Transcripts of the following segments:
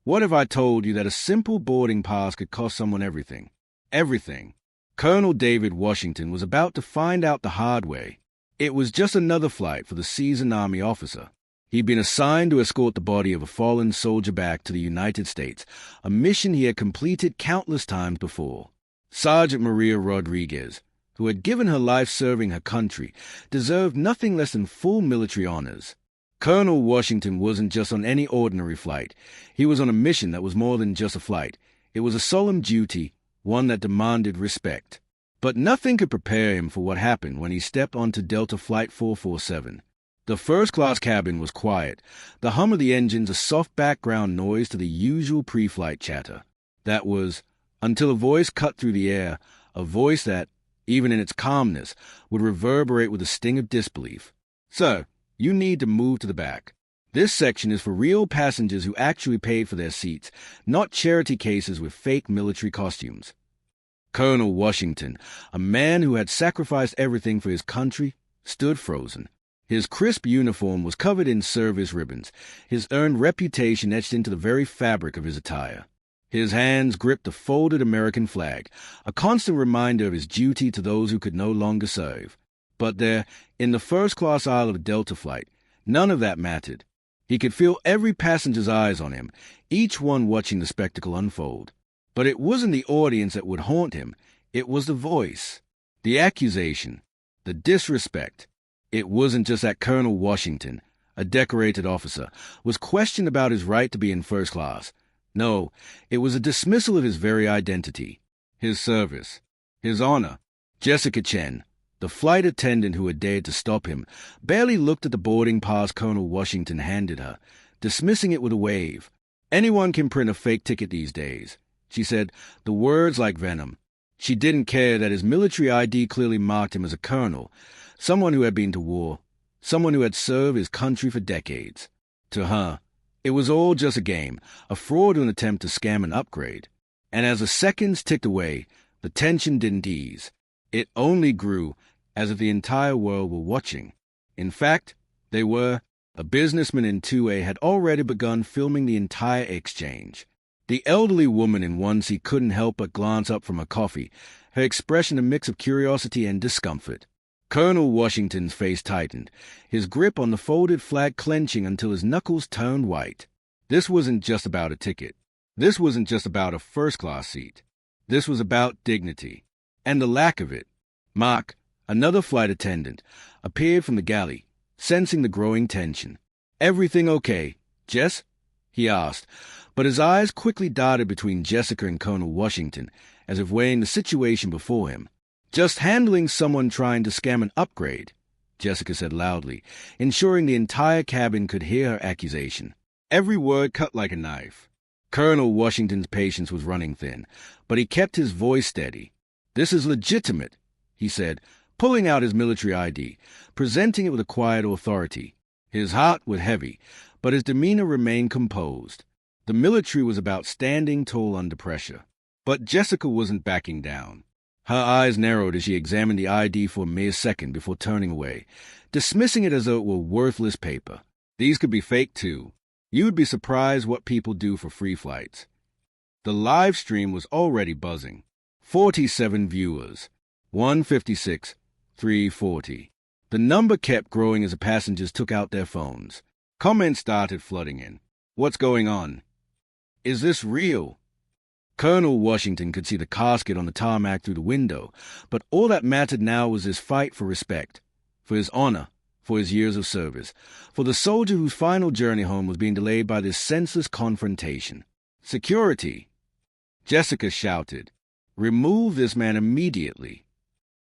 What if I told you that a simple boarding pass could cost someone everything? Everything. Colonel David Washington was about to find out the hard way. It was just another flight for the seasoned Army officer. He'd been assigned to escort the body of a fallen soldier back to the United States, a mission he had completed countless times before. Sergeant Maria Rodriguez, who had given her life serving her country, deserved nothing less than full military honors. Colonel Washington wasn't just on any ordinary flight. He was on a mission that was more than just a flight. It was a solemn duty, one that demanded respect. But nothing could prepare him for what happened when he stepped onto Delta Flight 447. The first-class cabin was quiet, the hum of the engines a soft background noise to the usual pre-flight chatter. That was, until a voice cut through the air, a voice that, even in its calmness, would reverberate with a sting of disbelief. "Sir, you need to move to the back. This section is for real passengers who actually paid for their seats, not charity cases with fake military costumes." Colonel Washington, a man who had sacrificed everything for his country, stood frozen. His crisp uniform was covered in service ribbons, his earned reputation etched into the very fabric of his attire. His hands gripped the folded American flag, a constant reminder of his duty to those who could no longer serve. But there, in the first-class aisle of the Delta flight, none of that mattered. He could feel every passenger's eyes on him, each one watching the spectacle unfold. But it wasn't the audience that would haunt him. It was the voice, the accusation, the disrespect. It wasn't just that Colonel Washington, a decorated officer, was questioned about his right to be in first class. No, it was a dismissal of his very identity, his service, his honor. Jessica Chen, the flight attendant who had dared to stop him, barely looked at the boarding pass Colonel Washington handed her, dismissing it with a wave. "Anyone can print a fake ticket these days," she said, the words like venom. She didn't care that his military ID clearly marked him as a colonel, someone who had been to war, someone who had served his country for decades. To her, it was all just a game, a fraudulent attempt to scam an upgrade. And as the seconds ticked away, the tension didn't ease. It only grew, as if the entire world were watching. In fact, they were. A businessman in 2A had already begun filming the entire exchange. The elderly woman in one seat couldn't help but glance up from her coffee, her expression a mix of curiosity and discomfort. Colonel Washington's face tightened, his grip on the folded flag clenching until his knuckles turned white. This wasn't just about a ticket. This wasn't just about a first-class seat. This was about dignity, and the lack of it. Mark, another flight attendant, appeared from the galley, sensing the growing tension. "Everything okay, Jess?" he asked, but his eyes quickly darted between Jessica and Colonel Washington, as if weighing the situation before him. "Just handling someone trying to scam an upgrade," Jessica said loudly, ensuring the entire cabin could hear her accusation. Every word cut like a knife. Colonel Washington's patience was running thin, but he kept his voice steady. "This is legitimate," he said, pulling out his military ID, presenting it with a quiet authority. His heart was heavy, but his demeanor remained composed. The military was about standing tall under pressure. But Jessica wasn't backing down. Her eyes narrowed as she examined the ID for a mere second before turning away, dismissing it as though it were worthless paper. "These could be fake, too. You'd be surprised what people do for free flights." The live stream was already buzzing. 47 viewers. 156, 340. The number kept growing as the passengers took out their phones. Comments started flooding in. "What's going on? Is this real?" Colonel Washington could see the casket on the tarmac through the window, but all that mattered now was his fight for respect, for his honor, for his years of service, for the soldier whose final journey home was being delayed by this senseless confrontation. "Security!" Jessica shouted. "Remove this man immediately."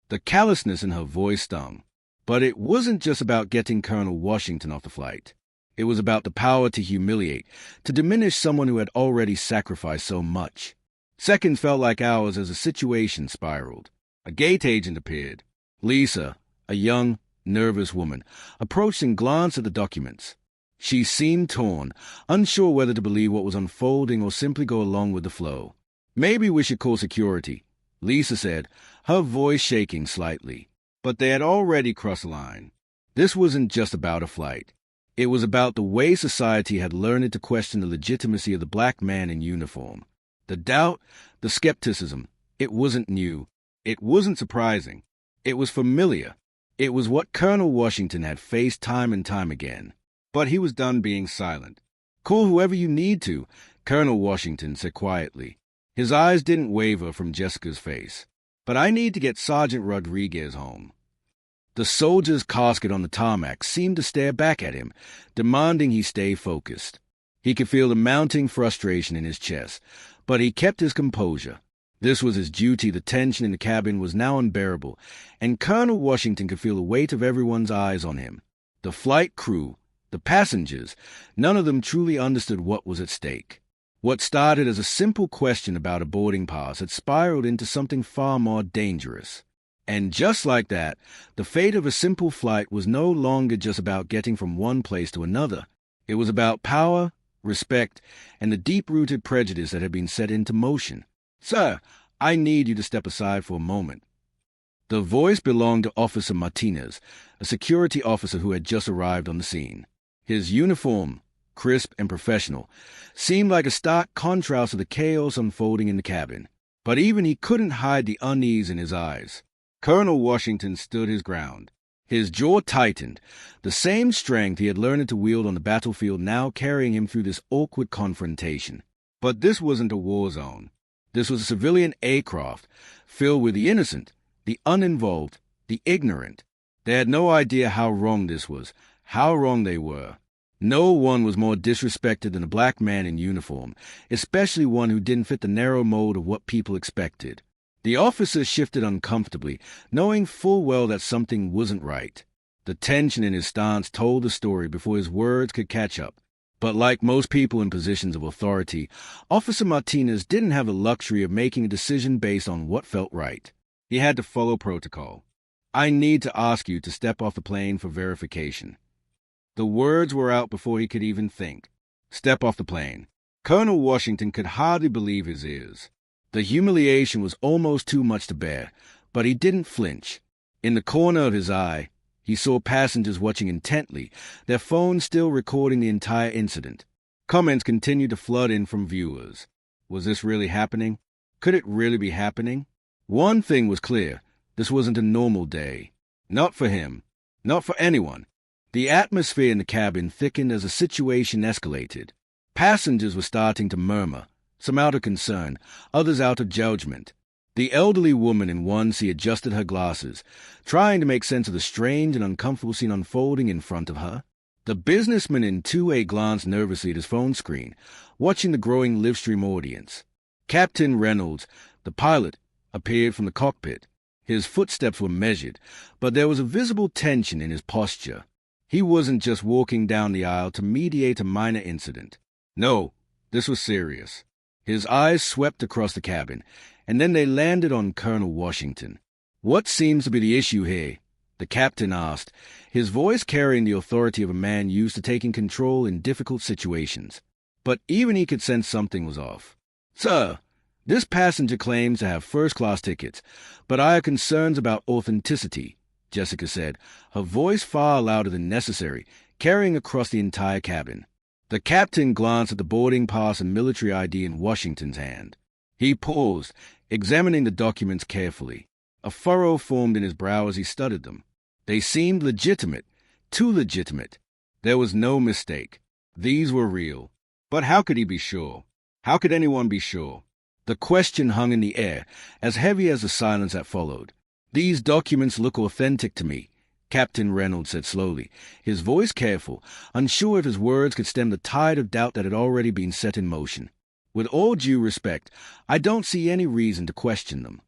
The callousness in her voice stung. But it wasn't just about getting Colonel Washington off the flight. It was about the power to humiliate, to diminish someone who had already sacrificed so much. Seconds felt like hours as the situation spiraled. A gate agent appeared. Lisa, a young, nervous woman, approached and glanced at the documents. She seemed torn, unsure whether to believe what was unfolding or simply go along with the flow. "Maybe we should call security," Lisa said, her voice shaking slightly. But they had already crossed the line. This wasn't just about a flight. It was about the way society had learned to question the legitimacy of the black man in uniform. The doubt, the skepticism, it wasn't new. It wasn't surprising. It was familiar. It was what Colonel Washington had faced time and time again. But he was done being silent. "Call whoever you need to," Colonel Washington said quietly. His eyes didn't waver from Jessica's face. "But I need to get Sergeant Rodriguez home." The soldier's casket on the tarmac seemed to stare back at him, demanding he stay focused. He could feel the mounting frustration in his chest, but he kept his composure. This was his duty. The tension in the cabin was now unbearable, and Colonel Washington could feel the weight of everyone's eyes on him. The flight crew, the passengers, none of them truly understood what was at stake. What started as a simple question about a boarding pass had spiraled into something far more dangerous. And just like that, the fate of a simple flight was no longer just about getting from one place to another. It was about power, respect, and the deep-rooted prejudice that had been set into motion. "Sir, I need you to step aside for a moment." The voice belonged to Officer Martinez, a security officer who had just arrived on the scene. His uniform, crisp and professional, seemed like a stark contrast to the chaos unfolding in the cabin. But even he couldn't hide the unease in his eyes. Colonel Washington stood his ground. His jaw tightened, the same strength he had learned to wield on the battlefield now carrying him through this awkward confrontation. But this wasn't a war zone. This was a civilian aircraft, filled with the innocent, the uninvolved, the ignorant. They had no idea how wrong this was, how wrong they were. No one was more disrespected than a black man in uniform, especially one who didn't fit the narrow mold of what people expected. The officer shifted uncomfortably, knowing full well that something wasn't right. The tension in his stance told the story before his words could catch up. But like most people in positions of authority, Officer Martinez didn't have the luxury of making a decision based on what felt right. He had to follow protocol. "I need to ask you to step off the plane for verification." The words were out before he could even think. Step off the plane. Colonel Washington could hardly believe his ears. The humiliation was almost too much to bear, but he didn't flinch. In the corner of his eye, he saw passengers watching intently, their phones still recording the entire incident. Comments continued to flood in from viewers. Was this really happening? Could it really be happening? One thing was clear. This wasn't a normal day. Not for him. Not for anyone. The atmosphere in the cabin thickened as the situation escalated. Passengers were starting to murmur, some out of concern, others out of judgment. The elderly woman in one seat adjusted her glasses, trying to make sense of the strange and uncomfortable scene unfolding in front of her. The businessman in 2A glanced nervously at his phone screen, watching the growing livestream audience. Captain Reynolds, the pilot, appeared from the cockpit. His footsteps were measured, but there was a visible tension in his posture. He wasn't just walking down the aisle to mediate a minor incident. No, this was serious. His eyes swept across the cabin, and then they landed on Colonel Washington. "What seems to be the issue here?" the captain asked, his voice carrying the authority of a man used to taking control in difficult situations. But even he could sense something was off. "Sir, this passenger claims to have first-class tickets, but I have concerns about authenticity," Jessica said, her voice far louder than necessary, carrying across the entire cabin. The captain glanced at the boarding pass and military ID in Washington's hand. He paused, examining the documents carefully. A furrow formed in his brow as he studied them. They seemed legitimate, too legitimate. There was no mistake. These were real. But how could he be sure? How could anyone be sure? The question hung in the air, as heavy as the silence that followed. "These documents look authentic to me," Captain Reynolds said slowly, his voice careful, unsure if his words could stem the tide of doubt that had already been set in motion. "With all due respect, I don't see any reason to question them."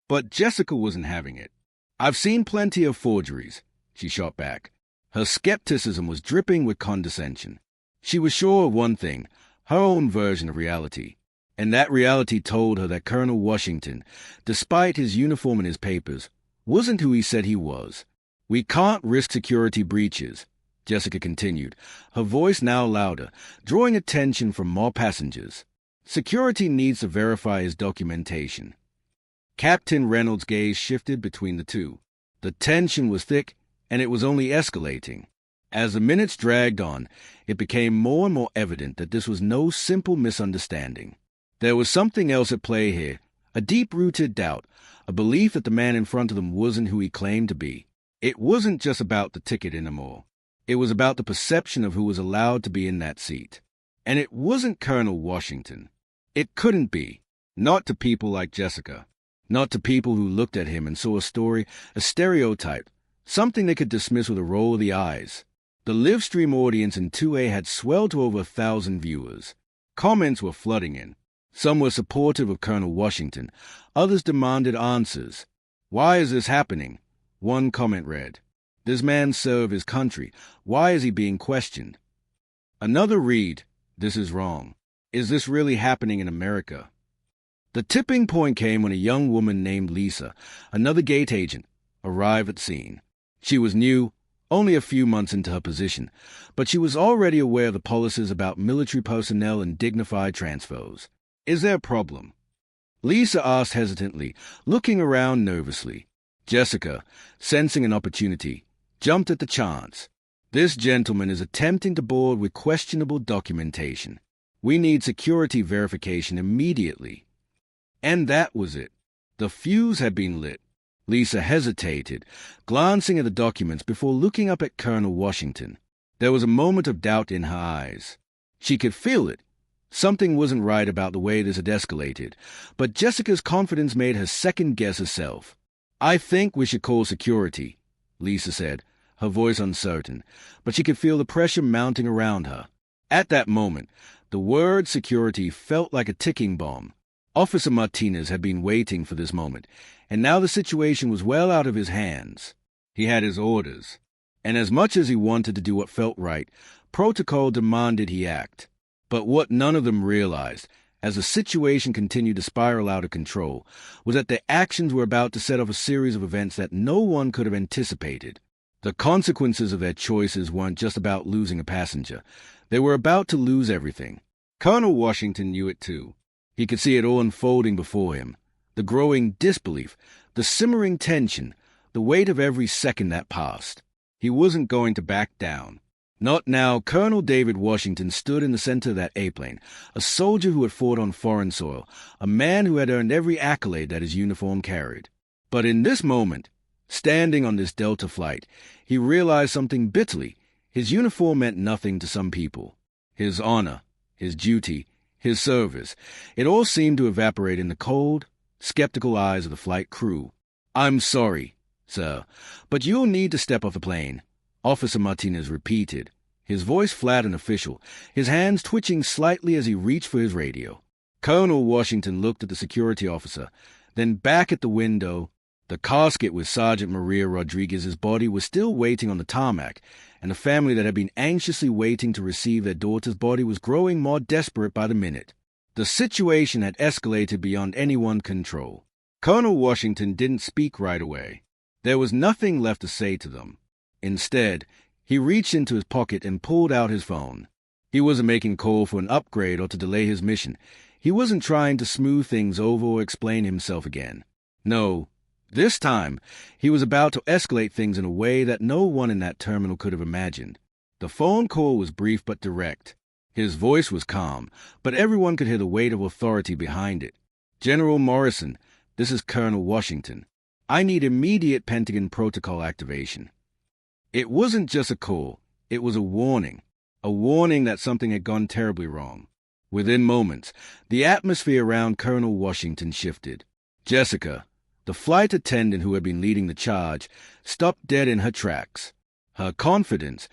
But Jessica wasn't having it. "I've seen plenty of forgeries," she shot back. Her skepticism was dripping with condescension. She was sure of one thing, her own version of reality. And that reality told her that Colonel Washington, despite his uniform and his papers, wasn't who he said he was. "We can't risk security breaches," Jessica continued, her voice now louder, drawing attention from more passengers. "Security needs to verify his documentation." Captain Reynolds' gaze shifted between the two. The tension was thick, and it was only escalating. As the minutes dragged on, it became more and more evident that this was no simple misunderstanding. There was something else at play here, a deep-rooted doubt, a belief that the man in front of them wasn't who he claimed to be. It wasn't just about the ticket anymore. It was about the perception of who was allowed to be in that seat. And it wasn't Colonel Washington. It couldn't be. Not to people like Jessica. Not to people who looked at him and saw a story, a stereotype, something they could dismiss with a roll of the eyes. The live stream audience in 2A had swelled to over 1,000 viewers. Comments were flooding in. Some were supportive of Colonel Washington. Others demanded answers. "Why is this happening?" One comment read, "This man served his country. Why is he being questioned?" Another read, "This is wrong. Is this really happening in America?" The tipping point came when a young woman named Lisa, another gate agent, arrived at the scene. She was new, only a few months into her position, but she was already aware of the policies about military personnel and dignified transfers. "Is there a problem?" Lisa asked hesitantly, looking around nervously. Jessica, sensing an opportunity, jumped at the chance. "This gentleman is attempting to board with questionable documentation. We need security verification immediately." And that was it. The fuse had been lit. Lisa hesitated, glancing at the documents before looking up at Colonel Washington. There was a moment of doubt in her eyes. She could feel it. Something wasn't right about the way this had escalated, but Jessica's confidence made her second-guess herself. "I think we should call security," Lisa said, her voice uncertain, but she could feel the pressure mounting around her. At that moment, the word security felt like a ticking bomb. Officer Martinez had been waiting for this moment, and now the situation was well out of his hands. He had his orders, and as much as he wanted to do what felt right, protocol demanded he act. But what none of them realized, as the situation continued to spiral out of control, was that their actions were about to set off a series of events that no one could have anticipated. The consequences of their choices weren't just about losing a passenger. They were about to lose everything. Colonel Washington knew it too. He could see it all unfolding before him. The growing disbelief, the simmering tension, the weight of every second that passed. He wasn't going to back down. Not now. Colonel David Washington stood in the center of that airplane, a soldier who had fought on foreign soil, a man who had earned every accolade that his uniform carried. But in this moment, standing on this Delta flight, he realized something bitterly. His uniform meant nothing to some people. His honor, his duty, his service, it all seemed to evaporate in the cold, skeptical eyes of the flight crew. "I'm sorry, sir, but you'll need to step off the plane," Officer Martinez repeated, his voice flat and official, his hands twitching slightly as he reached for his radio. Colonel Washington looked at the security officer, then back at the window. The casket with Sergeant Maria Rodriguez's body was still waiting on the tarmac, and the family that had been anxiously waiting to receive their daughter's body was growing more desperate by the minute. The situation had escalated beyond anyone's control. Colonel Washington didn't speak right away. There was nothing left to say to them. Instead, he reached into his pocket and pulled out his phone. He wasn't making a call for an upgrade or to delay his mission. He wasn't trying to smooth things over or explain himself again. No. This time, he was about to escalate things in a way that no one in that terminal could have imagined. The phone call was brief but direct. His voice was calm, but everyone could hear the weight of authority behind it. "General Morrison, this is Colonel Washington. I need immediate Pentagon protocol activation." It wasn't just a call. It was a warning that something had gone terribly wrong. Within moments, the atmosphere around Colonel Washington shifted. Jessica, the flight attendant who had been leading the charge, stopped dead in her tracks. Her confidence,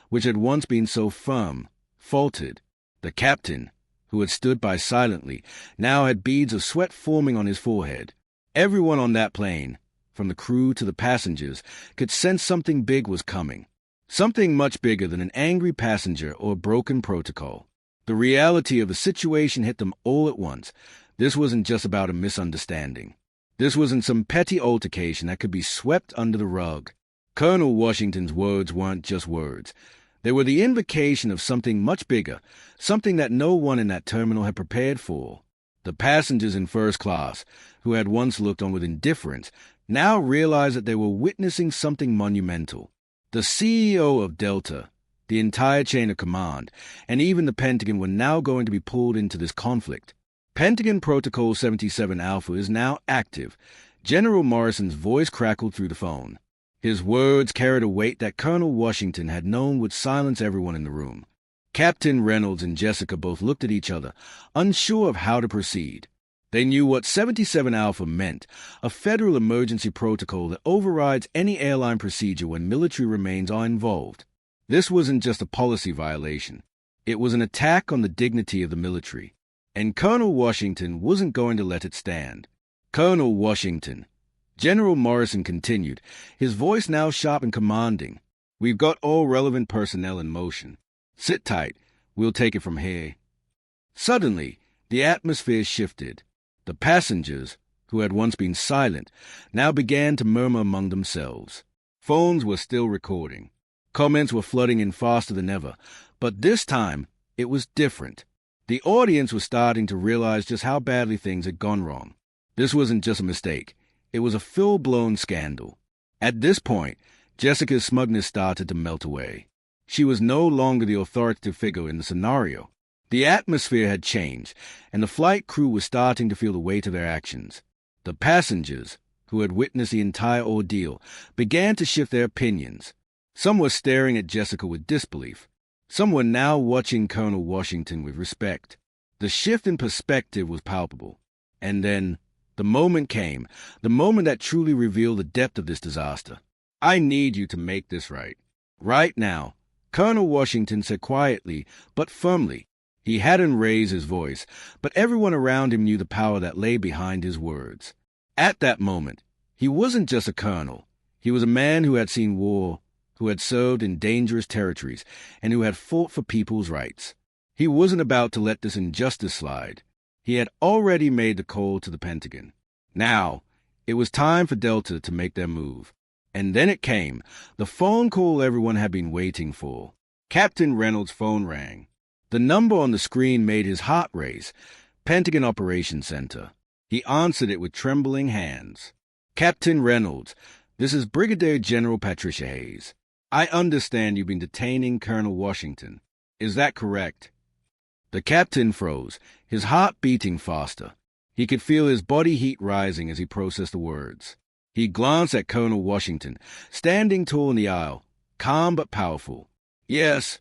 which had once been so firm, faltered. The captain, who had stood by silently, now had beads of sweat forming on his forehead. Everyone on that plane, from the crew to the passengers, could sense something big was coming. Something much bigger than an angry passenger or broken protocol. The reality of the situation hit them all at once. This wasn't just about a misunderstanding. This wasn't some petty altercation that could be swept under the rug. Colonel Washington's words weren't just words. They were the invocation of something much bigger, something that no one in that terminal had prepared for. The passengers in first class, who had once looked on with indifference, now realized that they were witnessing something monumental. The CEO of Delta, the entire chain of command, and even the Pentagon were now going to be pulled into this conflict. Pentagon Protocol 77 Alpha is now active. General Morrison's voice crackled through the phone. His words carried a weight that Colonel Washington had known would silence everyone in the room. Captain Reynolds and Jessica both looked at each other, unsure of how to proceed. They knew what 77 Alpha meant, a federal emergency protocol that overrides any airline procedure when military remains are involved. This wasn't just a policy violation. It was an attack on the dignity of the military. And Colonel Washington wasn't going to let it stand. Colonel Washington. General Morrison continued, his voice now sharp and commanding. We've got all relevant personnel in motion. Sit tight. We'll take it from here. Suddenly, the atmosphere shifted. The passengers, who had once been silent, now began to murmur among themselves. Phones were still recording. Comments were flooding in faster than ever, but this time it was different. The audience was starting to realize just how badly things had gone wrong. This wasn't just a mistake. It was a full-blown scandal. At this point, Jessica's smugness started to melt away. She was no longer the authoritative figure in the scenario. The atmosphere had changed, and the flight crew was starting to feel the weight of their actions. The passengers, who had witnessed the entire ordeal, began to shift their opinions. Some were staring at Jessica with disbelief. Some were now watching Colonel Washington with respect. The shift in perspective was palpable. And then, the moment came, the moment that truly revealed the depth of this disaster. I need you to make this right. Right now, Colonel Washington said quietly, but firmly. He hadn't raised his voice, but everyone around him knew the power that lay behind his words. At that moment, he wasn't just a colonel. He was a man who had seen war, who had served in dangerous territories, and who had fought for people's rights. He wasn't about to let this injustice slide. He had already made the call to the Pentagon. Now, it was time for Delta to make their move. And then it came, the phone call everyone had been waiting for. Captain Reynolds' phone rang. The number on the screen made his heart race. Pentagon Operations Center. He answered it with trembling hands. Captain Reynolds, this is Brigadier General Patricia Hayes. I understand you've been detaining Colonel Washington. Is that correct? The captain froze, his heart beating faster. He could feel his body heat rising as he processed the words. He glanced at Colonel Washington, standing tall in the aisle, calm but powerful. Yes,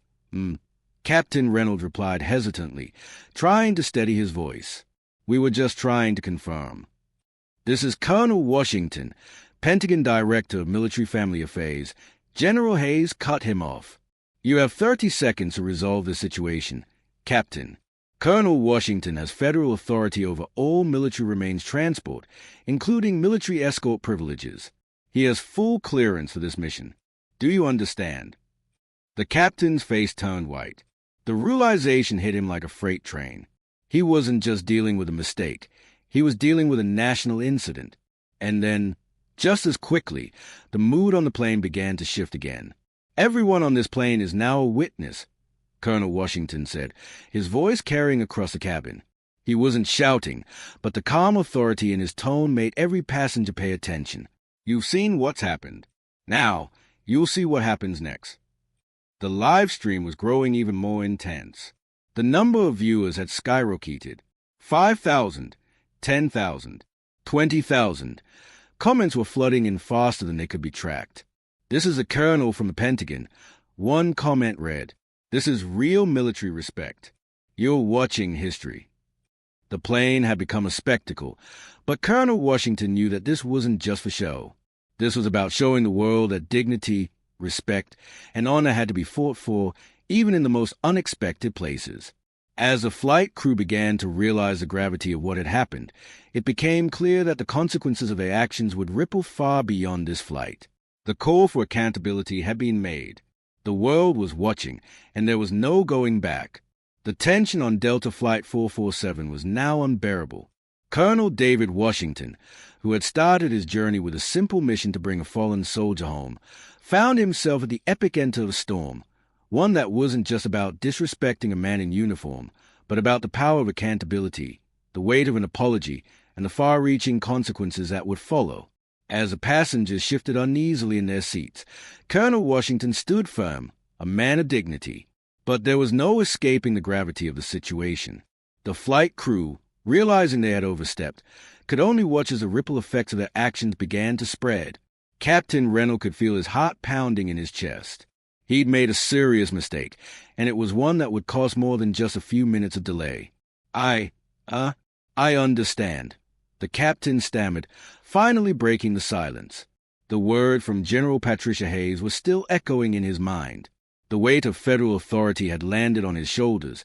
Captain Reynolds replied hesitantly, trying to steady his voice. We were just trying to confirm. This is Colonel Washington, Pentagon Director of Military Family Affairs. General Hayes cut him off. You have 30 seconds to resolve this situation. Captain, Colonel Washington has federal authority over all military remains transport, including military escort privileges. He has full clearance for this mission. Do you understand? The captain's face turned white. The realization hit him like a freight train. He wasn't just dealing with a mistake. He was dealing with a national incident. And then, just as quickly, the mood on the plane began to shift again. Everyone on this plane is now a witness, Colonel Washington said, his voice carrying across the cabin. He wasn't shouting, but the calm authority in his tone made every passenger pay attention. You've seen what's happened. Now, you'll see what happens next. The live stream was growing even more intense. The number of viewers had skyrocketed. 5,000, 10,000, 20,000. Comments were flooding in faster than they could be tracked. This is a colonel from the Pentagon. One comment read, "This is real military respect. You're watching history." The plane had become a spectacle, but Colonel Washington knew that this wasn't just for show. This was about showing the world that dignity, respect, and honor had to be fought for, even in the most unexpected places. As the flight crew began to realize the gravity of what had happened, it became clear that the consequences of their actions would ripple far beyond this flight. The call for accountability had been made. The world was watching, and there was no going back. The tension on Delta Flight 447 was now unbearable. Colonel David Washington, who had started his journey with a simple mission to bring a fallen soldier home, found himself at the epicenter of a storm, one that wasn't just about disrespecting a man in uniform, but about the power of accountability, the weight of an apology, and the far-reaching consequences that would follow. As the passengers shifted uneasily in their seats, Colonel Washington stood firm, a man of dignity. But there was no escaping the gravity of the situation. The flight crew, realizing they had overstepped, could only watch as the ripple effects of their actions began to spread. Captain Reynolds could feel his heart pounding in his chest. He'd made a serious mistake, and it was one that would cost more than just a few minutes of delay. I understand, the captain stammered, finally breaking the silence. The word from General Patricia Hayes was still echoing in his mind. The weight of federal authority had landed on his shoulders,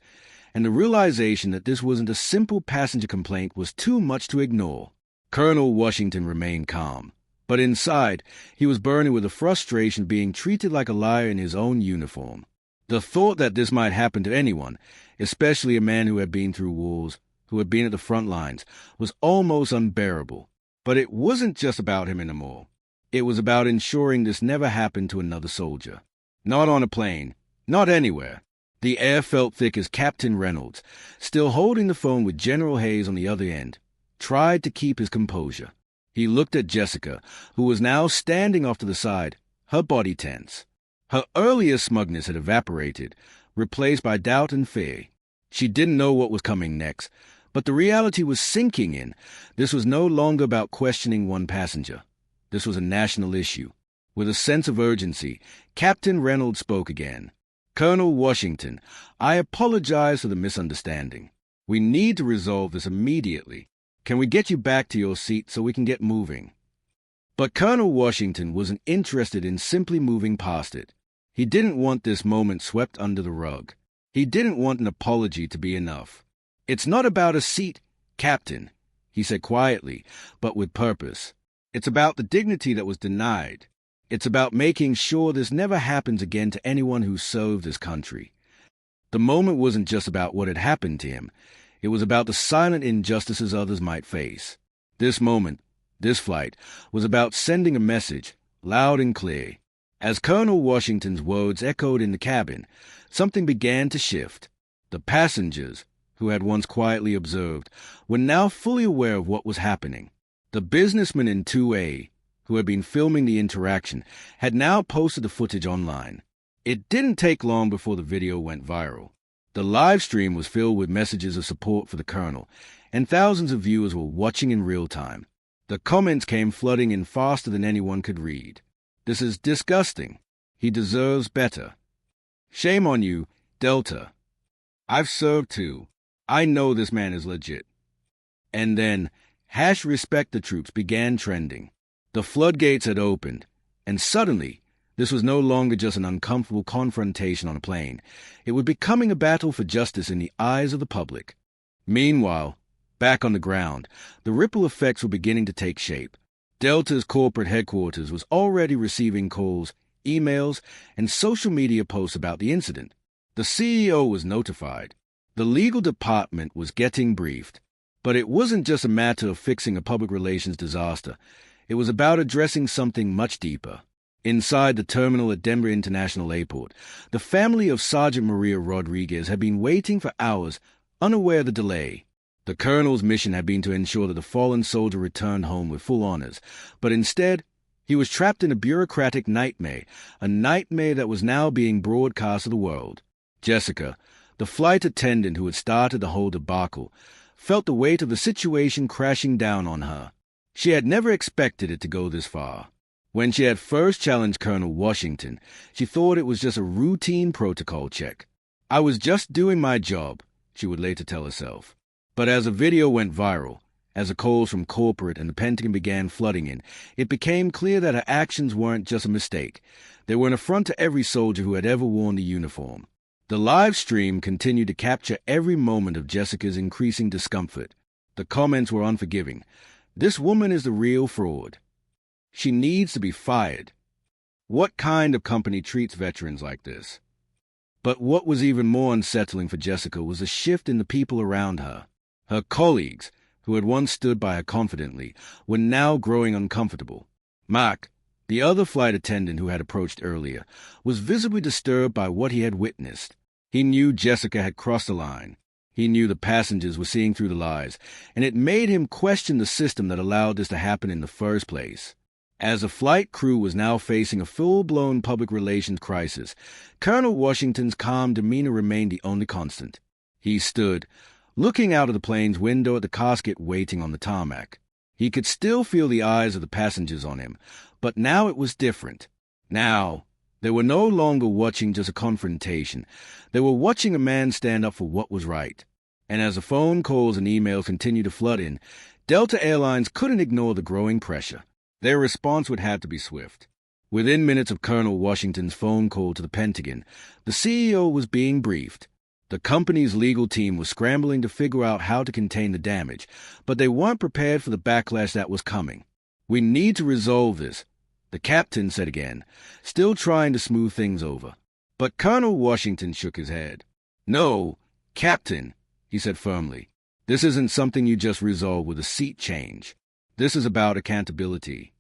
and the realization that this wasn't a simple passenger complaint was too much to ignore. Colonel Washington remained calm, but inside he was burning with the frustration of being treated like a liar in his own uniform. The thought that this might happen to anyone, especially a man who had been through wars, who had been at the front lines, was almost unbearable. But it wasn't just about him anymore. It was about ensuring this never happened to another soldier. Not on a plane, not anywhere. The air felt thick as Captain Reynolds, still holding the phone with General Hayes on the other end, tried to keep his composure. He looked at Jessica, who was now standing off to the side, her body tense. Her earlier smugness had evaporated, replaced by doubt and fear. She didn't know what was coming next, but the reality was sinking in. This was no longer about questioning one passenger. This was a national issue. With a sense of urgency, Captain Reynolds spoke again. "Colonel Washington, I apologize for the misunderstanding. We need to resolve this immediately. Can we get you back to your seat so we can get moving?" But Colonel Washington wasn't interested in simply moving past it. He didn't want this moment swept under the rug. He didn't want an apology to be enough. "It's not about a seat, Captain," he said quietly, but with purpose. "It's about the dignity that was denied. It's about making sure this never happens again to anyone who served this country." The moment wasn't just about what had happened to him. It was about the silent injustices others might face. This moment, this flight, was about sending a message, loud and clear. As Colonel Washington's words echoed in the cabin, something began to shift. The passengers, who had once quietly observed, were now fully aware of what was happening. The businessman in 2A, who had been filming the interaction, had now posted the footage online. It didn't take long before the video went viral. The live stream was filled with messages of support for the colonel, and thousands of viewers were watching in real time. The comments came flooding in faster than anyone could read. "This is disgusting. He deserves better. Shame on you, Delta. I've served too. I know this man is legit." And then, #respect the troops began trending. The floodgates had opened, and suddenly, this was no longer just an uncomfortable confrontation on a plane. It was becoming a battle for justice in the eyes of the public. Meanwhile, back on the ground, the ripple effects were beginning to take shape. Delta's corporate headquarters was already receiving calls, emails, and social media posts about the incident. The CEO was notified. The legal department was getting briefed. But it wasn't just a matter of fixing a public relations disaster. It was about addressing something much deeper. Inside the terminal at Denver International Airport, the family of Sergeant Maria Rodriguez had been waiting for hours, unaware of the delay. The colonel's mission had been to ensure that the fallen soldier returned home with full honors, but instead, he was trapped in a bureaucratic nightmare, a nightmare that was now being broadcast to the world. Jessica, the flight attendant who had started the whole debacle, felt the weight of the situation crashing down on her. She had never expected it to go this far. When she had first challenged Colonel Washington, she thought it was just a routine protocol check. "I was just doing my job," she would later tell herself. But as the video went viral, as the calls from corporate and the Pentagon began flooding in, it became clear that her actions weren't just a mistake. They were an affront to every soldier who had ever worn the uniform. The live stream continued to capture every moment of Jessica's increasing discomfort. The comments were unforgiving. "This woman is the real fraud. She needs to be fired. What kind of company treats veterans like this?" But what was even more unsettling for Jessica was a shift in the people around her. Her colleagues, who had once stood by her confidently, were now growing uncomfortable. Mark, the other flight attendant who had approached earlier, was visibly disturbed by what he had witnessed. He knew Jessica had crossed the line. He knew the passengers were seeing through the lies, and it made him question the system that allowed this to happen in the first place. As the flight crew was now facing a full-blown public relations crisis, Colonel Washington's calm demeanor remained the only constant. He stood, looking out of the plane's window at the casket waiting on the tarmac. He could still feel the eyes of the passengers on him, but now it was different. Now, they were no longer watching just a confrontation. They were watching a man stand up for what was right. And as the phone calls and emails continued to flood in, Delta Airlines couldn't ignore the growing pressure. Their response would have to be swift. Within minutes of Colonel Washington's phone call to the Pentagon, the CEO was being briefed. The company's legal team was scrambling to figure out how to contain the damage, but they weren't prepared for the backlash that was coming. "We need to resolve this," the captain said again, still trying to smooth things over. But Colonel Washington shook his head. "No, Captain," he said firmly. "This isn't something you just resolve with a seat change. This is about accountability."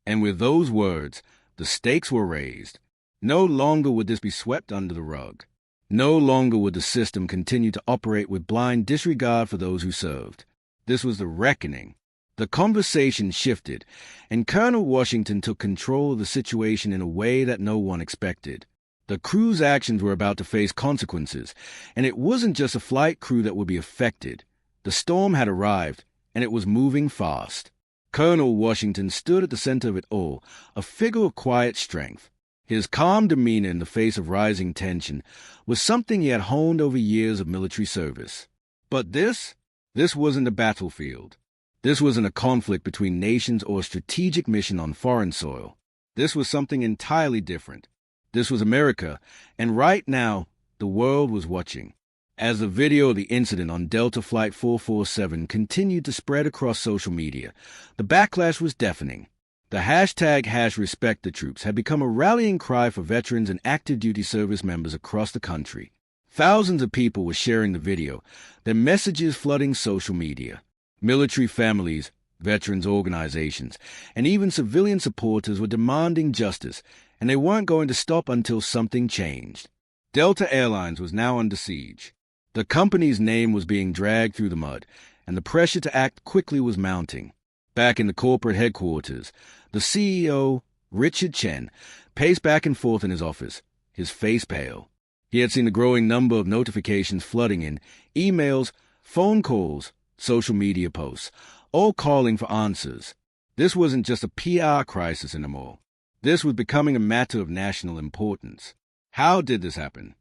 And with those words, the stakes were raised. No longer would this be swept under the rug. No longer would the system continue to operate with blind disregard for those who served. This was the reckoning. The conversation shifted, and Colonel Washington took control of the situation in a way that no one expected. The crew's actions were about to face consequences, and it wasn't just a flight crew that would be affected. The storm had arrived, and it was moving fast. Colonel Washington stood at the center of it all, a figure of quiet strength. His calm demeanor in the face of rising tension was something he had honed over years of military service. But this wasn't a battlefield. This wasn't a conflict between nations or a strategic mission on foreign soil. This was something entirely different. This was America, and right now, the world was watching. As the video of the incident on Delta Flight 447 continued to spread across social media, the backlash was deafening. The hashtag #RespectTheTroops had become a rallying cry for veterans and active duty service members across the country. Thousands of people were sharing the video, their messages flooding social media. Military families, veterans organizations, and even civilian supporters were demanding justice, and they weren't going to stop until something changed. Delta Airlines was now under siege. The company's name was being dragged through the mud, and the pressure to act quickly was mounting. Back in the corporate headquarters, the CEO, Richard Chen, paced back and forth in his office, his face pale. He had seen the growing number of notifications flooding in, emails, phone calls, social media posts, all calling for answers. This wasn't just a PR crisis anymore. This was becoming a matter of national importance. How did this happen?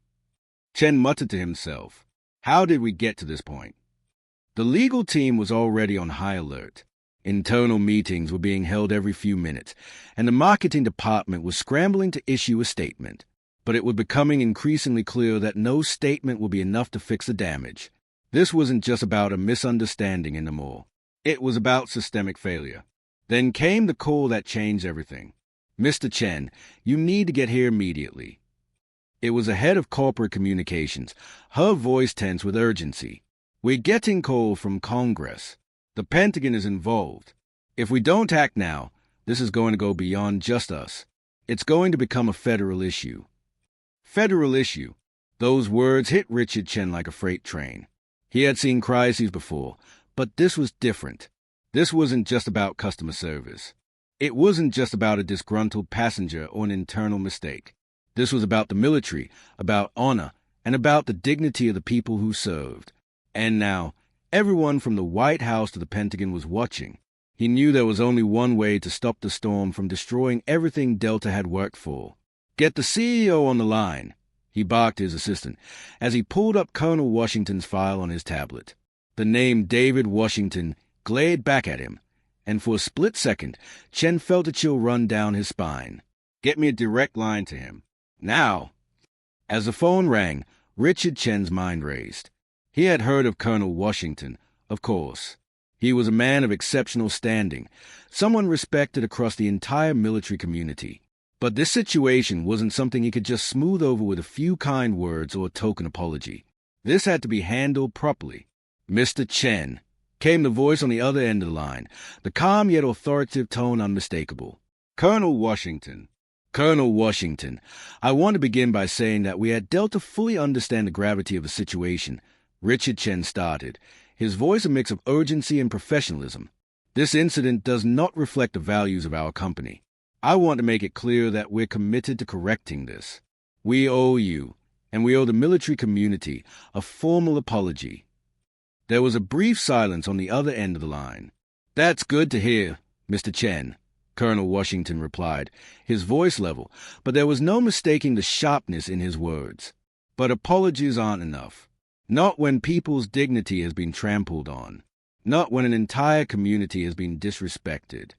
Chen muttered to himself. How did we get to this point? The legal team was already on high alert. Internal meetings were being held every few minutes, and the marketing department was scrambling to issue a statement. But it was becoming increasingly clear that no statement would be enough to fix the damage. This wasn't just about a misunderstanding anymore. It was about systemic failure. Then came the call that changed everything. "Mr. Chen, you need to get here immediately." It was the head of corporate communications, her voice tense with urgency. "We're getting call from Congress. The Pentagon is involved. If we don't act now, this is going to go beyond just us. It's going to become a federal issue." Federal issue. Those words hit Richard Chen like a freight train. He had seen crises before, but this was different. This wasn't just about customer service. It wasn't just about a disgruntled passenger or an internal mistake. This was about the military, about honor, and about the dignity of the people who served. And now, everyone from the White House to the Pentagon was watching. He knew there was only one way to stop the storm from destroying everything Delta had worked for. "Get the CEO on the line," he barked to his assistant, as he pulled up Colonel Washington's file on his tablet. The name David Washington glared back at him, and for a split second, Chen felt a chill run down his spine. "Get me a direct line to him. Now!" As the phone rang, Richard Chen's mind raced. He had heard of Colonel Washington, of course. He was a man of exceptional standing, someone respected across the entire military community. But this situation wasn't something he could just smooth over with a few kind words or a token apology. This had to be handled properly. "Mr. Chen," came the voice on the other end of the line, the calm yet authoritative tone unmistakable. "Colonel Washington, I want to begin by saying that we at Delta fully understand the gravity of the situation," Richard Chen started, his voice a mix of urgency and professionalism. This incident does not reflect the values of our company. I want to make it clear that we're committed to correcting this. We owe you, and we owe the military community, a formal apology." There was a brief silence on the other end of the line. "That's good to hear, Mr. Chen," Colonel Washington replied, his voice level, but there was no mistaking the sharpness in his words. "But apologies aren't enough. Not when people's dignity has been trampled on. Not when an entire community has been disrespected."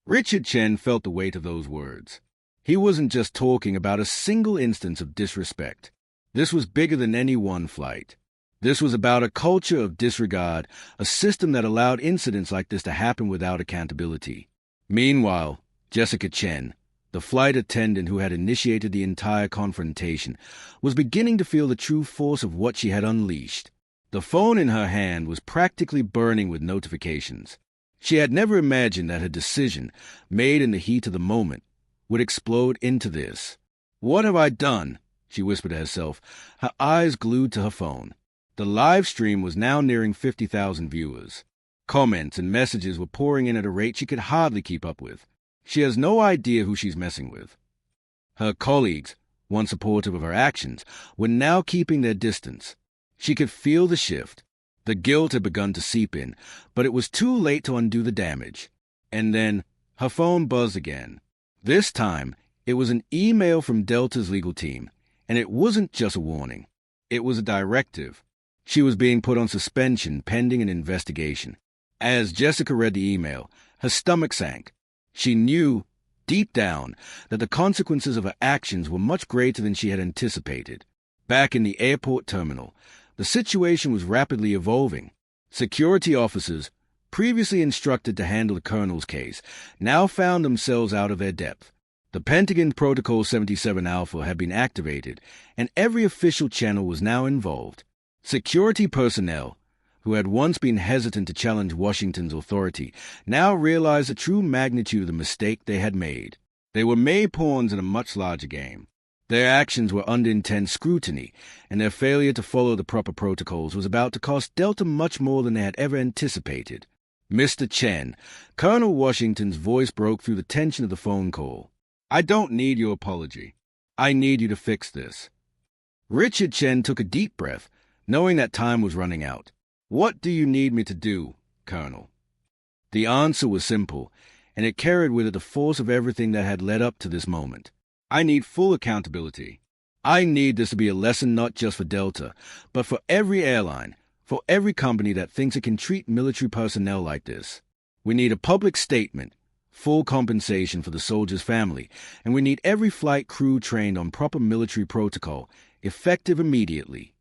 Richard Chen felt the weight of those words. He wasn't just talking about a single instance of disrespect. This was bigger than any one flight. This was about a culture of disregard, a system that allowed incidents like this to happen without accountability. Meanwhile, Jessica Chen, the flight attendant who had initiated the entire confrontation, was beginning to feel the true force of what she had unleashed. The phone in her hand was practically burning with notifications. She had never imagined that her decision, made in the heat of the moment, would explode into this. "What have I done?" she whispered to herself, her eyes glued to her phone. The live stream was now nearing 50,000 viewers. Comments and messages were pouring in at a rate she could hardly keep up with. She has no idea who she's messing with. Her colleagues, once supportive of her actions, were now keeping their distance. She could feel the shift. The guilt had begun to seep in, but it was too late to undo the damage. And then her phone buzzed again. This time, it was an email from Delta's legal team, and it wasn't just a warning. It was a directive. She was being put on suspension pending an investigation. As Jessica read the email, her stomach sank. She knew, deep down, that the consequences of her actions were much greater than she had anticipated. Back in the airport terminal, the situation was rapidly evolving. Security officers, previously instructed to handle the colonel's case, now found themselves out of their depth. The Pentagon Protocol 77 Alpha had been activated, and every official channel was now involved. Security personnel, who had once been hesitant to challenge Washington's authority, now realized the true magnitude of the mistake they had made. They were made pawns in a much larger game. Their actions were under intense scrutiny, and their failure to follow the proper protocols was about to cost Delta much more than they had ever anticipated. "Mr. Chen," Colonel Washington's voice broke through the tension of the phone call. "I don't need your apology. I need you to fix this." Richard Chen took a deep breath, knowing that time was running out. "What do you need me to do, Colonel?" The answer was simple, and it carried with it the force of everything that had led up to this moment. "I need full accountability. I need this to be a lesson not just for Delta, but for every airline, for every company that thinks it can treat military personnel like this. We need a public statement, full compensation for the soldier's family, and we need every flight crew trained on proper military protocol, effective immediately."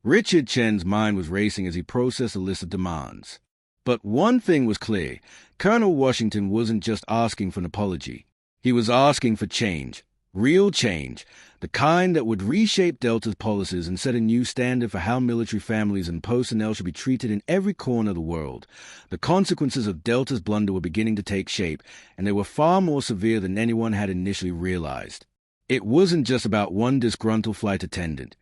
Richard Chen's mind was racing as he processed a list of demands. But one thing was clear. Colonel Washington wasn't just asking for an apology. He was asking for change, real change, the kind that would reshape Delta's policies and set a new standard for how military families and personnel should be treated in every corner of the world. The consequences of Delta's blunder were beginning to take shape, and they were far more severe than anyone had initially realized. It wasn't just about one disgruntled flight attendant,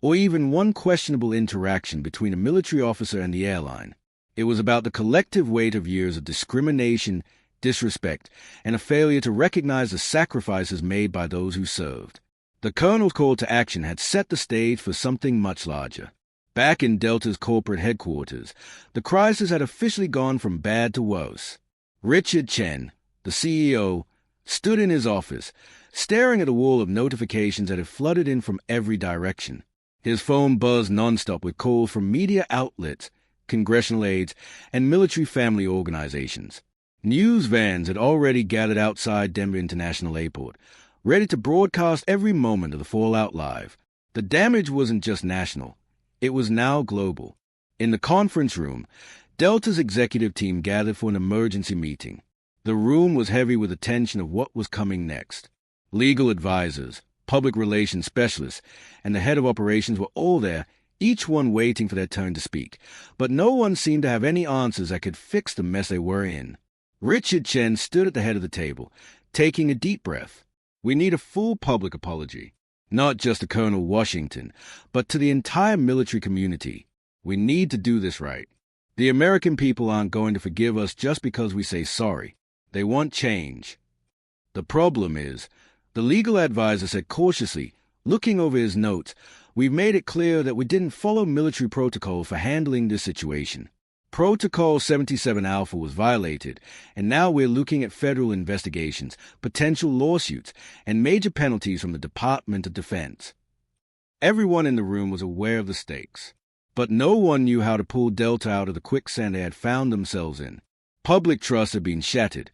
or even one questionable interaction between a military officer and the airline. It was about the collective weight of years of discrimination, disrespect, and a failure to recognize the sacrifices made by those who served. The colonel's call to action had set the stage for something much larger. Back in Delta's corporate headquarters, the crisis had officially gone from bad to worse. Richard Chen, the CEO, stood in his office, staring at a wall of notifications that had flooded in from every direction. His phone buzzed nonstop with calls from media outlets, congressional aides, and military family organizations. News vans had already gathered outside Denver International Airport, ready to broadcast every moment of the fallout live. The damage wasn't just national. It was now global. In the conference room, Delta's executive team gathered for an emergency meeting. The room was heavy with the tension of what was coming next. Legal advisors, public relations specialists, and the head of operations were all there, each one waiting for their turn to speak. But no one seemed to have any answers that could fix the mess they were in. Richard Chen stood at the head of the table, taking a deep breath. "We need a full public apology, not just to Colonel Washington, but to the entire military community. We need to do this right." The American people aren't going to forgive us just because we say sorry. They want change. The problem is, the legal advisor said cautiously, looking over his notes, we've made it clear that we didn't follow military protocol for handling this situation. Protocol 77 Alpha was violated, and now we're looking at federal investigations, potential lawsuits, and major penalties from the Department of Defense. Everyone in the room was aware of the stakes, but no one knew how to pull Delta out of the quicksand they had found themselves in. Public trust had been shattered,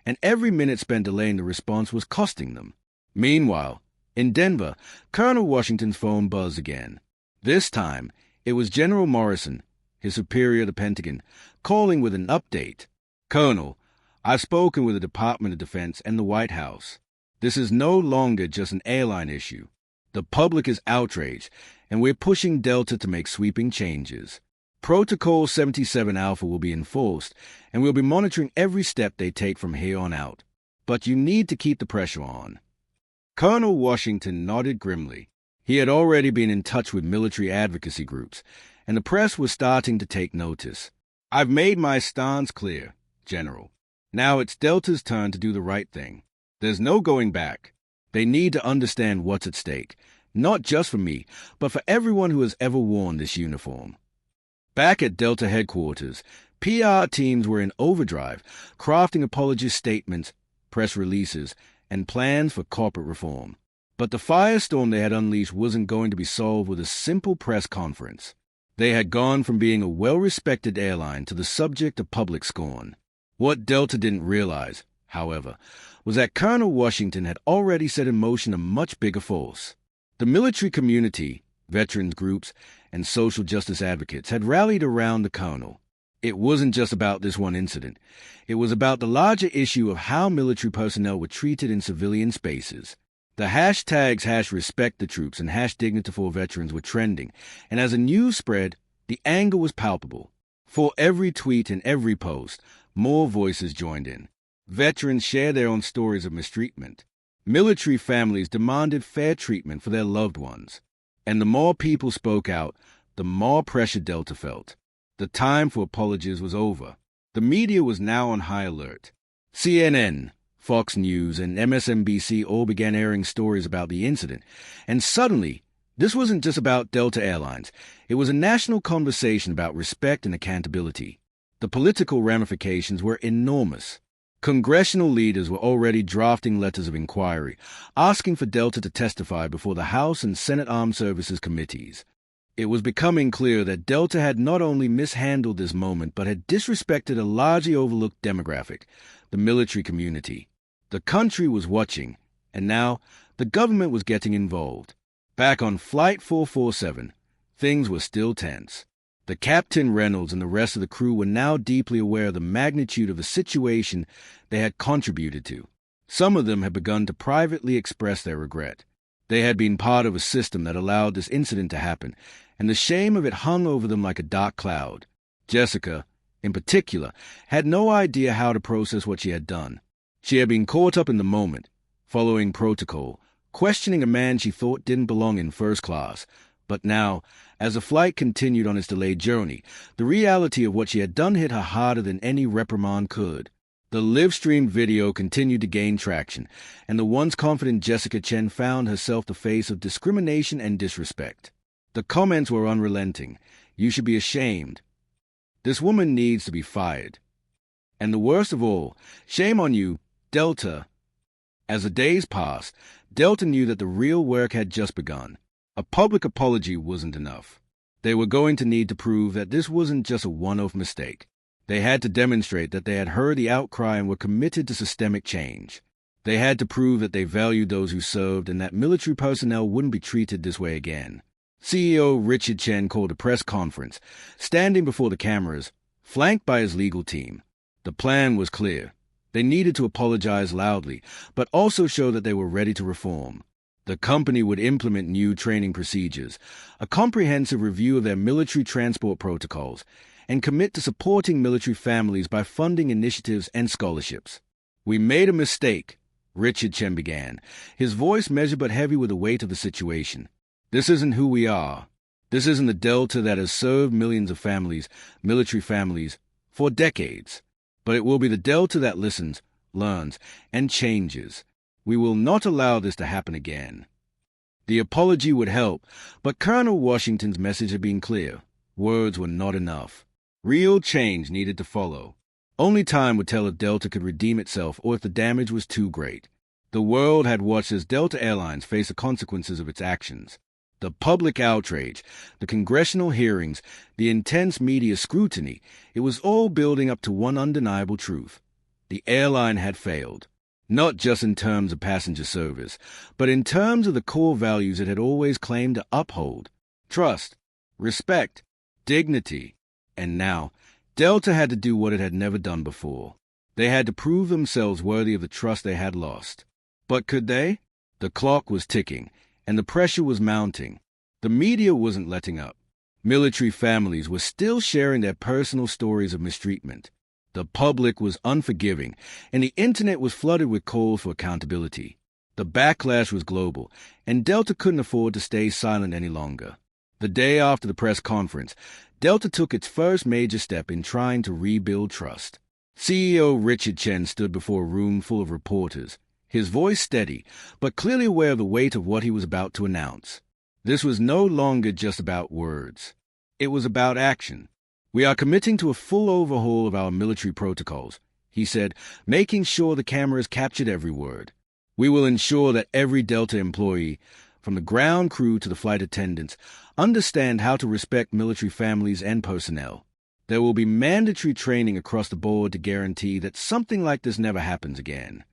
and every minute spent delaying the response was costing them. Meanwhile, in Denver, Colonel Washington's phone buzzed again. This time, it was General Morrison, his superior at the Pentagon, calling with an update. Colonel, I've spoken with the Department of Defense and the White House. This is no longer just an airline issue. The public is outraged, and we're pushing Delta to make sweeping changes. Protocol 77 Alpha will be enforced, and we'll be monitoring every step they take from here on out. But you need to keep the pressure on. Colonel Washington nodded grimly. He had already been in touch with military advocacy groups, and the press was starting to take notice. I've made my stance clear, General. Now it's Delta's turn to do the right thing. There's no going back. They need to understand what's at stake, not just for me, but for everyone who has ever worn this uniform. Back at Delta headquarters, PR teams were in overdrive, crafting apology statements, press releases, and plans for corporate reform. But the firestorm they had unleashed wasn't going to be solved with a simple press conference. They had gone from being a well-respected airline to the subject of public scorn. What Delta didn't realize, however, was that Colonel Washington had already set in motion a much bigger force. The military community, veterans groups, and social justice advocates had rallied around the colonel. It wasn't just about this one incident. It was about the larger issue of how military personnel were treated in civilian spaces. The hashtags #RespectTheTroops and #Dignity4Veterans were trending, and as the news spread, the anger was palpable. For every tweet and every post, more voices joined in. Veterans shared their own stories of mistreatment. Military families demanded fair treatment for their loved ones. And the more people spoke out, the more pressure Delta felt. The time for apologies was over. The media was now on high alert. CNN, Fox News, and MSNBC all began airing stories about the incident. And suddenly, this wasn't just about Delta Airlines. It was a national conversation about respect and accountability. The political ramifications were enormous. Congressional leaders were already drafting letters of inquiry, asking for Delta to testify before the House and Senate Armed Services committees. It was becoming clear that Delta had not only mishandled this moment, but had disrespected a largely overlooked demographic, the military community. The country was watching, and now the government was getting involved. Back on Flight 447, things were still tense. The Captain Reynolds and the rest of the crew were now deeply aware of the magnitude of the situation they had contributed to. Some of them had begun to privately express their regret. They had been part of a system that allowed this incident to happen, and the shame of it hung over them like a dark cloud. Jessica, in particular, had no idea how to process what she had done. She had been caught up in the moment, following protocol, questioning a man she thought didn't belong in first class. But now, as the flight continued on its delayed journey, the reality of what she had done hit her harder than any reprimand could. The live-streamed video continued to gain traction, and the once confident Jessica Chen found herself the face of discrimination and disrespect. The comments were unrelenting. You should be ashamed. This woman needs to be fired. And the worst of all, shame on you, Delta. As the days passed, Delta knew that the real work had just begun. A public apology wasn't enough. They were going to need to prove that this wasn't just a one-off mistake. They had to demonstrate that they had heard the outcry and were committed to systemic change. They had to prove that they valued those who served and that military personnel wouldn't be treated this way again. CEO Richard Chen called a press conference, standing before the cameras, flanked by his legal team. The plan was clear. They needed to apologize loudly, but also show that they were ready to reform. The company would implement new training procedures, a comprehensive review of their military transport protocols, and commit to supporting military families by funding initiatives and scholarships. We made a mistake, Richard Chen began, his voice measured but heavy with the weight of the situation. This isn't who we are. This isn't the Delta that has served millions of families, military families, for decades. But it will be the Delta that listens, learns, and changes. We will not allow this to happen again. The apology would help, but Colonel Washington's message had been clear. Words were not enough. Real change needed to follow. Only time would tell if Delta could redeem itself or if the damage was too great. The world had watched as Delta Airlines faced the consequences of its actions. The public outrage, the congressional hearings, the intense media scrutiny, it was all building up to one undeniable truth. The airline had failed. Not just in terms of passenger service, but in terms of the core values it had always claimed to uphold. Trust, respect, dignity. And now, Delta had to do what it had never done before. They had to prove themselves worthy of the trust they had lost. But could they? The clock was ticking, and the pressure was mounting. The media wasn't letting up. Military families were still sharing their personal stories of mistreatment. The public was unforgiving, and the internet was flooded with calls for accountability. The backlash was global, and Delta couldn't afford to stay silent any longer. The day after the press conference, Delta took its first major step in trying to rebuild trust. CEO Richard Chen stood before a room full of reporters, his voice steady, but clearly aware of the weight of what he was about to announce. This was no longer just about words. It was about action. We are committing to a full overhaul of our military protocols, he said, making sure the cameras captured every word. We will ensure that every Delta employee, from the ground crew to the flight attendants, understand how to respect military families and personnel. There will be mandatory training across the board to guarantee that something like this never happens again.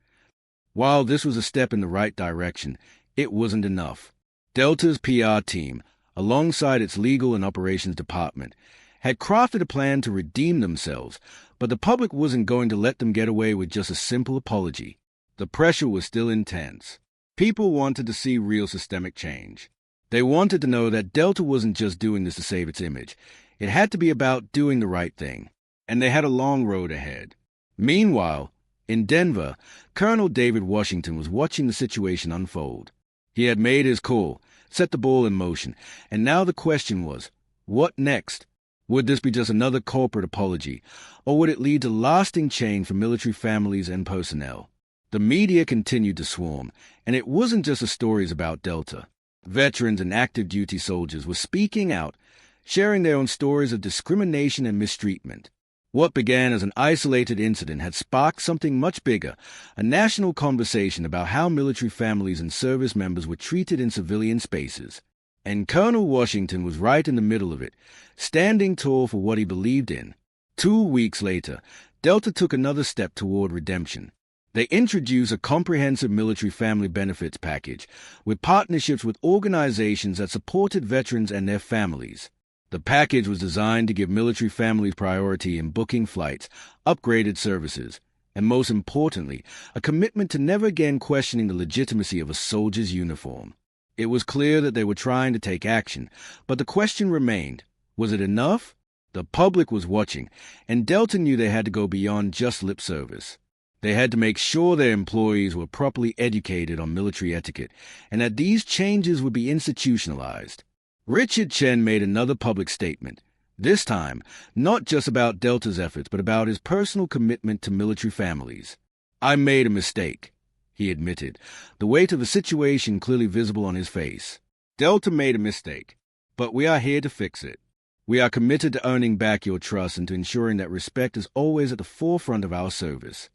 While this was a step in the right direction, it wasn't enough. Delta's PR team, alongside its legal and operations department, had crafted a plan to redeem themselves, but the public wasn't going to let them get away with just a simple apology. The pressure was still intense. People wanted to see real systemic change. They wanted to know that Delta wasn't just doing this to save its image. It had to be about doing the right thing, and they had a long road ahead. Meanwhile, in Denver, Colonel David Washington was watching the situation unfold. He had made his call, set the ball in motion, and now the question was, what next? Would this be just another corporate apology, or would it lead to lasting change for military families and personnel? The media continued to swarm, and it wasn't just the stories about Delta. Veterans and active duty soldiers were speaking out, sharing their own stories of discrimination and mistreatment. What began as an isolated incident had sparked something much bigger, a national conversation about how military families and service members were treated in civilian spaces. And Colonel Washington was right in the middle of it, standing tall for what he believed in. 2 weeks later, Delta took another step toward redemption. They introduced a comprehensive military family benefits package with partnerships with organizations that supported veterans and their families. The package was designed to give military families priority in booking flights, upgraded services, and most importantly, a commitment to never again questioning the legitimacy of a soldier's uniform. It was clear that they were trying to take action, but the question remained, was it enough? The public was watching, and Delta knew they had to go beyond just lip service. They had to make sure their employees were properly educated on military etiquette, and that these changes would be institutionalized. Richard Chen made another public statement, this time not just about Delta's efforts, but about his personal commitment to military families. I made a mistake, he admitted, the weight of the situation clearly visible on his face. Delta made a mistake, but we are here to fix it. We are committed to earning back your trust and to ensuring that respect is always at the forefront of our service.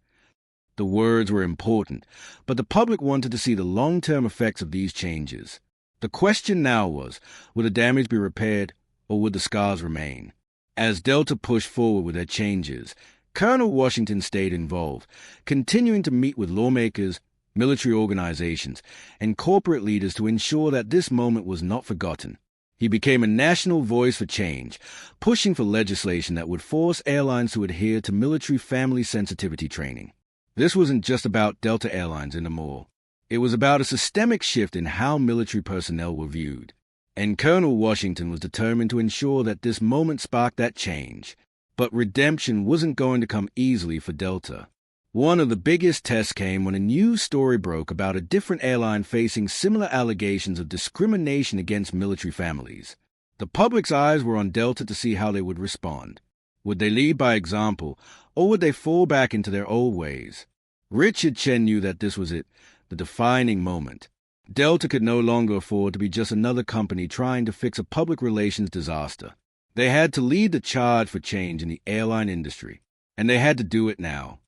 The words were important, but the public wanted to see the long-term effects of these changes. The question now was, would the damage be repaired, or would the scars remain? As Delta pushed forward with their changes, Colonel Washington stayed involved, continuing to meet with lawmakers, military organizations, and corporate leaders to ensure that this moment was not forgotten. He became a national voice for change, pushing for legislation that would force airlines to adhere to military family sensitivity training. This wasn't just about Delta Airlines anymore. It was about a systemic shift in how military personnel were viewed. And Colonel Washington was determined to ensure that this moment sparked that change. But redemption wasn't going to come easily for Delta. One of the biggest tests came when a news story broke about a different airline facing similar allegations of discrimination against military families. The public's eyes were on Delta to see how they would respond. Would they lead by example, or would they fall back into their old ways? Richard Chen knew that this was it, the defining moment. Delta could no longer afford to be just another company trying to fix a public relations disaster. They had to lead the charge for change in the airline industry, and they had to do it now.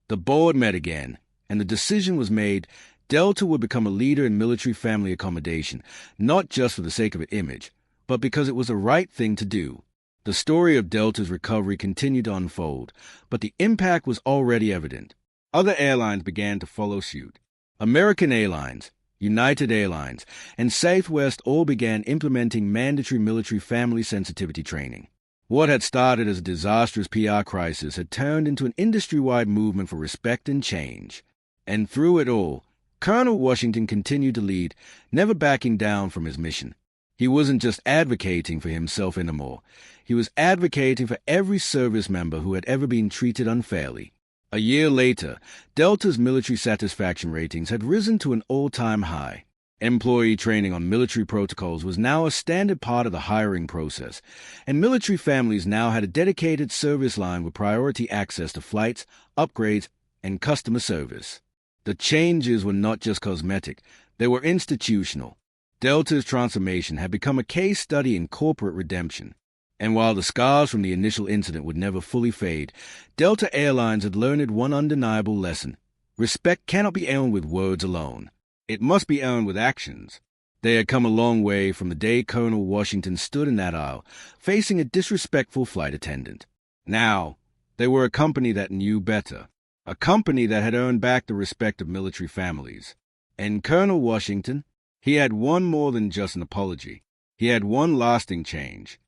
The board met again, and the decision was made. Delta would become a leader in military family accommodation, not just for the sake of its image, but because it was the right thing to do. The story of Delta's recovery continued to unfold, but the impact was already evident. Other airlines began to follow suit. American Airlines, United Airlines, and Southwest all began implementing mandatory military family sensitivity training. What had started as a disastrous PR crisis had turned into an industry-wide movement for respect and change. And through it all, Colonel Washington continued to lead, never backing down from his mission. He wasn't just advocating for himself anymore. He was advocating for every service member who had ever been treated unfairly. A year later, Delta's military satisfaction ratings had risen to an all-time high. Employee training on military protocols was now a standard part of the hiring process, and military families now had a dedicated service line with priority access to flights, upgrades, and customer service. The changes were not just cosmetic, they were institutional. Delta's transformation had become a case study in corporate redemption. And while the scars from the initial incident would never fully fade, Delta Airlines had learned one undeniable lesson. Respect cannot be earned with words alone. It must be earned with actions. They had come a long way from the day Colonel Washington stood in that aisle, facing a disrespectful flight attendant. Now, they were a company that knew better, a company that had earned back the respect of military families. And Colonel Washington, he had won more than just an apology. He had one lasting change.